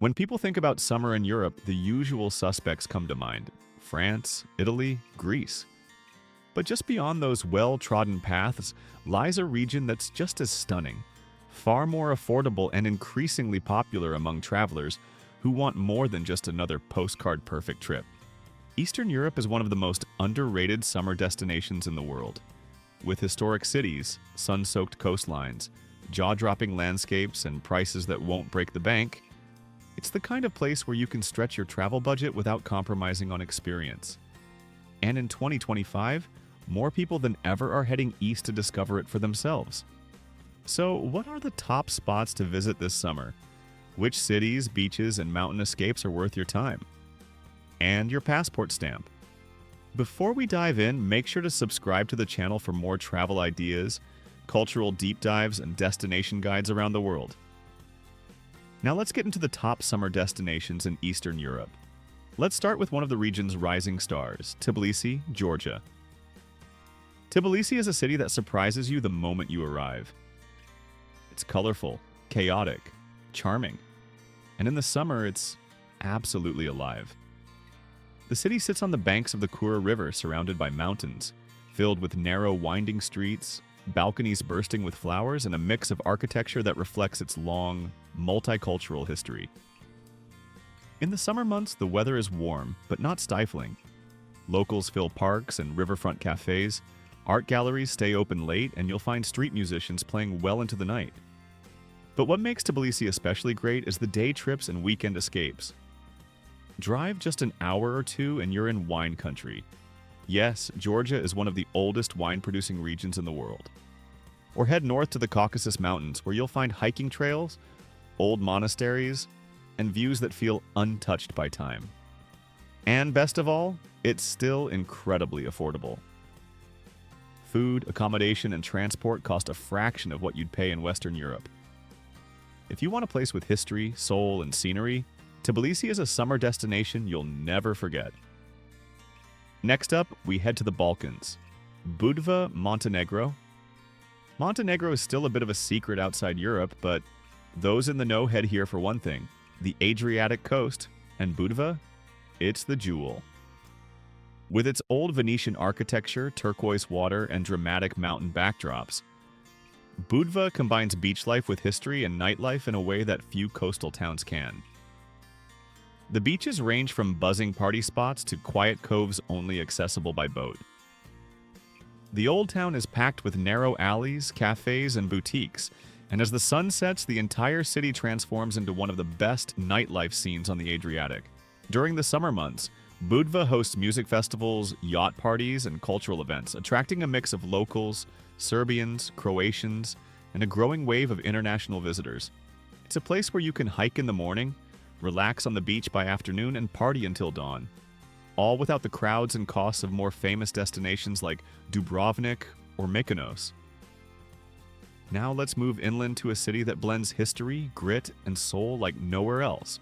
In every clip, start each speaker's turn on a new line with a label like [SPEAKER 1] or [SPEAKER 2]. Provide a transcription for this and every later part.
[SPEAKER 1] When people think about summer in Europe, the usual suspects come to mind: France, Italy, Greece. But just beyond those well-trodden paths lies a region that's just as stunning, far more affordable and increasingly popular among travelers who want more than just another postcard-perfect trip. Eastern Europe is one of the most underrated summer destinations in the world. With historic cities, sun-soaked coastlines, jaw-dropping landscapes, and prices that won't break the bank, it's the kind of place where you can stretch your travel budget without compromising on experience. And in 2025, more people than ever are heading east to discover it for themselves. So, what are the top spots to visit this summer? Which cities, beaches, and mountain escapes are worth your time? And your passport stamp. Before we dive in, make sure to subscribe to the channel for more travel ideas, cultural deep dives, and destination guides around the world. Now let's get into the top summer destinations in Eastern Europe. Let's start with one of the region's rising stars, Tbilisi, Georgia. Tbilisi is a city that surprises you the moment you arrive. It's colorful, chaotic, charming, and in the summer it's absolutely alive. The city sits on the banks of the Kura River, surrounded by mountains, filled with narrow winding streets, balconies bursting with flowers, and a mix of architecture that reflects its long, multicultural history. In the summer months, the weather is warm, but not stifling. Locals fill parks and riverfront cafes, art galleries stay open late, and you'll find street musicians playing well into the night. But what makes Tbilisi especially great is the day trips and weekend escapes. Drive just an hour or two and you're in wine country. Yes, Georgia is one of the oldest wine-producing regions in the world. Or head north to the Caucasus Mountains, where you'll find hiking trails, old monasteries, and views that feel untouched by time. And best of all, it's still incredibly affordable. Food, accommodation, and transport cost a fraction of what you'd pay in Western Europe. If you want a place with history, soul, and scenery, Tbilisi is a summer destination you'll never forget. Next up, we head to the Balkans. Budva, Montenegro. Montenegro is still a bit of a secret outside Europe, but those in the know head here for one thing: the Adriatic coast, and Budva, it's the jewel. With its old Venetian architecture, turquoise water, and dramatic mountain backdrops, Budva combines beach life with history and nightlife in a way that few coastal towns can. The beaches range from buzzing party spots to quiet coves only accessible by boat. The old town is packed with narrow alleys, cafes, and boutiques, and as the sun sets, the entire city transforms into one of the best nightlife scenes on the Adriatic. During the summer months, Budva hosts music festivals, yacht parties, and cultural events, attracting a mix of locals, Serbians, Croatians, and a growing wave of international visitors. It's a place where you can hike in the morning, relax on the beach by afternoon, and party until dawn, all without the crowds and costs of more famous destinations like Dubrovnik or Mykonos. Now let's move inland to a city that blends history, grit, and soul like nowhere else: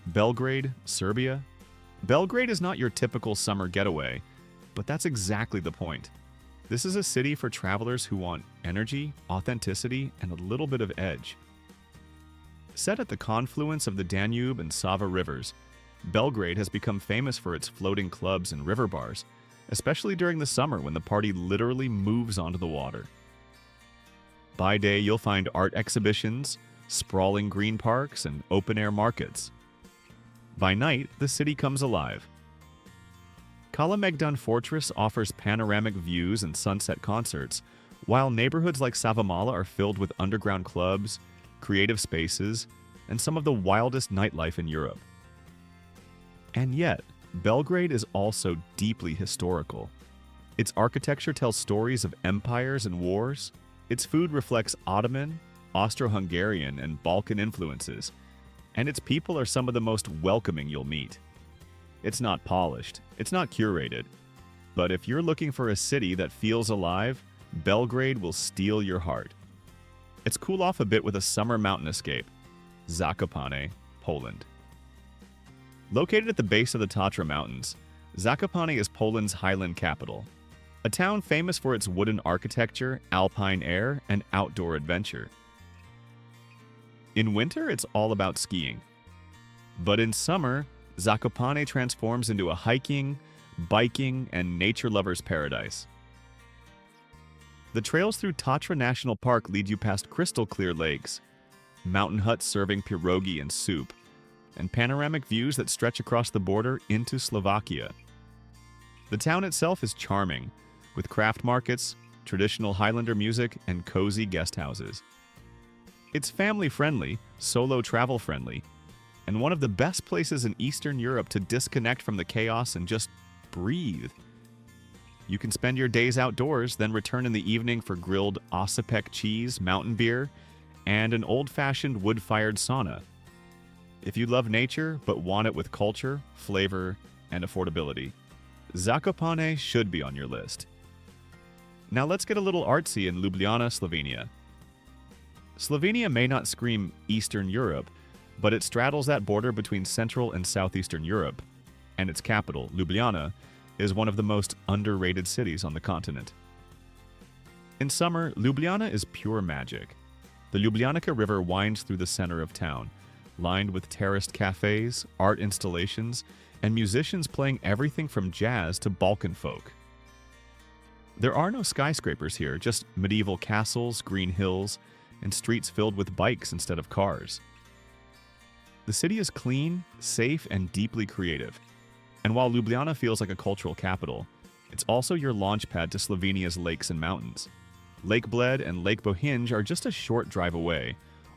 [SPEAKER 1] Belgrade, Serbia. Belgrade is not your typical summer getaway, but that's exactly the point. This is a city for travelers who want energy, authenticity, and a little bit of edge. Set at the confluence of the Danube and Sava rivers, Belgrade has become famous for its floating clubs and river bars, especially during the summer when the party literally moves onto the water. By day, you'll find art exhibitions, sprawling green parks, and open-air markets. By night, the city comes alive. Kalemegdan Fortress offers panoramic views and sunset concerts, while neighborhoods like Savamala are filled with underground clubs, creative spaces, and some of the wildest nightlife in Europe. And yet, Belgrade is also deeply historical. Its architecture tells stories of empires and wars. Its food reflects Ottoman, Austro-Hungarian, and Balkan influences, and its people are some of the most welcoming you'll meet. It's not polished, it's not curated, but if you're looking for a city that feels alive, Belgrade will steal your heart. Let's cool off a bit with a summer mountain escape: Zakopane, Poland. Located at the base of the Tatra Mountains, Zakopane is Poland's highland capital, a town famous for its wooden architecture, alpine air, and outdoor adventure. In winter, it's all about skiing. But in summer, Zakopane transforms into a hiking, biking, and nature lover's paradise. The trails through Tatra National Park lead you past crystal-clear lakes, mountain huts serving pierogi and soup, and panoramic views that stretch across the border into Slovakia. The town itself is charming, with craft markets, traditional Highlander music, and cozy guest houses. It's family-friendly, solo travel-friendly, and one of the best places in Eastern Europe to disconnect from the chaos and just breathe. You can spend your days outdoors, then return in the evening for grilled Osipek cheese, mountain beer, and an old-fashioned wood-fired sauna. If you love nature but want it with culture, flavor, and affordability, Zakopane should be on your list. Now let's get a little artsy in Ljubljana, Slovenia. Slovenia may not scream Eastern Europe, but it straddles that border between Central and Southeastern Europe, and its capital, Ljubljana, is one of the most underrated cities on the continent. In summer, Ljubljana is pure magic. The Ljubljanica River winds through the center of town, lined with terraced cafes, art installations, and musicians playing everything from jazz to Balkan folk. There are no skyscrapers here, just medieval castles, green hills, and streets filled with bikes instead of cars. The city is clean, safe, and deeply creative. And while Ljubljana feels like a cultural capital, it's also your launchpad to Slovenia's lakes and mountains. Lake Bled and Lake Bohinj are just a short drive away,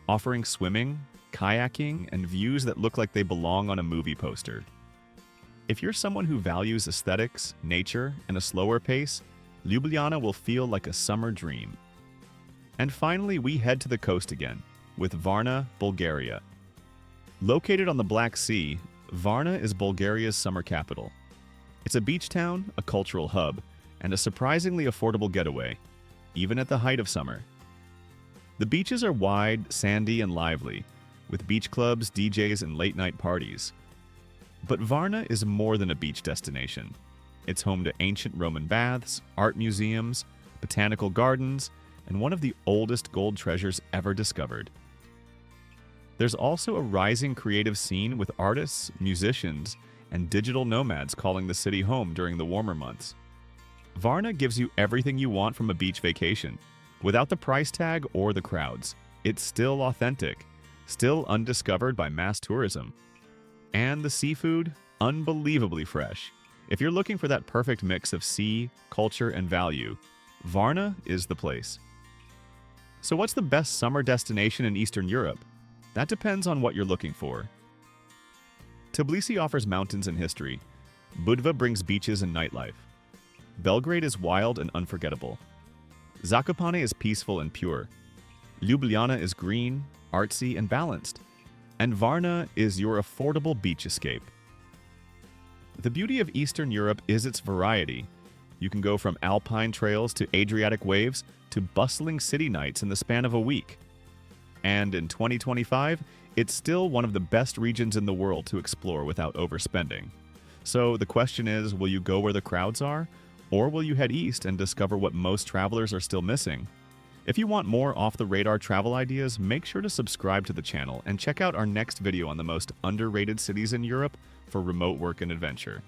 [SPEAKER 1] offering swimming, kayaking, and views that look like they belong on a movie poster. If you're someone who values aesthetics, nature, and a slower pace, Ljubljana will feel like a summer dream. And finally, we head to the coast again, with Varna, Bulgaria. Located on the Black Sea, Varna is Bulgaria's summer capital. It's a beach town, a cultural hub, and a surprisingly affordable getaway, even at the height of summer. The beaches are wide, sandy, and lively, with beach clubs, DJs, and late-night parties. But Varna is more than a beach destination. It's home to ancient Roman baths, art museums, botanical gardens, and one of the oldest gold treasures ever discovered. There's also a rising creative scene with artists, musicians, and digital nomads calling the city home during the warmer months. Varna gives you everything you want from a beach vacation, without the price tag or the crowds. It's still authentic, still undiscovered by mass tourism. And the seafood, unbelievably fresh. If you're looking for that perfect mix of sea, culture, and value, Varna is the place. So what's the best summer destination in Eastern Europe? That depends on what you're looking for. Tbilisi offers mountains and history. Budva brings beaches and nightlife. Belgrade is wild and unforgettable. Zakopane is peaceful and pure. Ljubljana is green, artsy, and balanced. And Varna is your affordable beach escape. The beauty of Eastern Europe is its variety. You can go from alpine trails to Adriatic waves to bustling city nights in the span of a week. And in 2025, it's still one of the best regions in the world to explore without overspending. So the question is, will you go where the crowds are? Or will you head east and discover what most travelers are still missing? If you want more off-the-radar travel ideas, make sure to subscribe to the channel and check out our next video on the most underrated cities in Europe for remote work and adventure.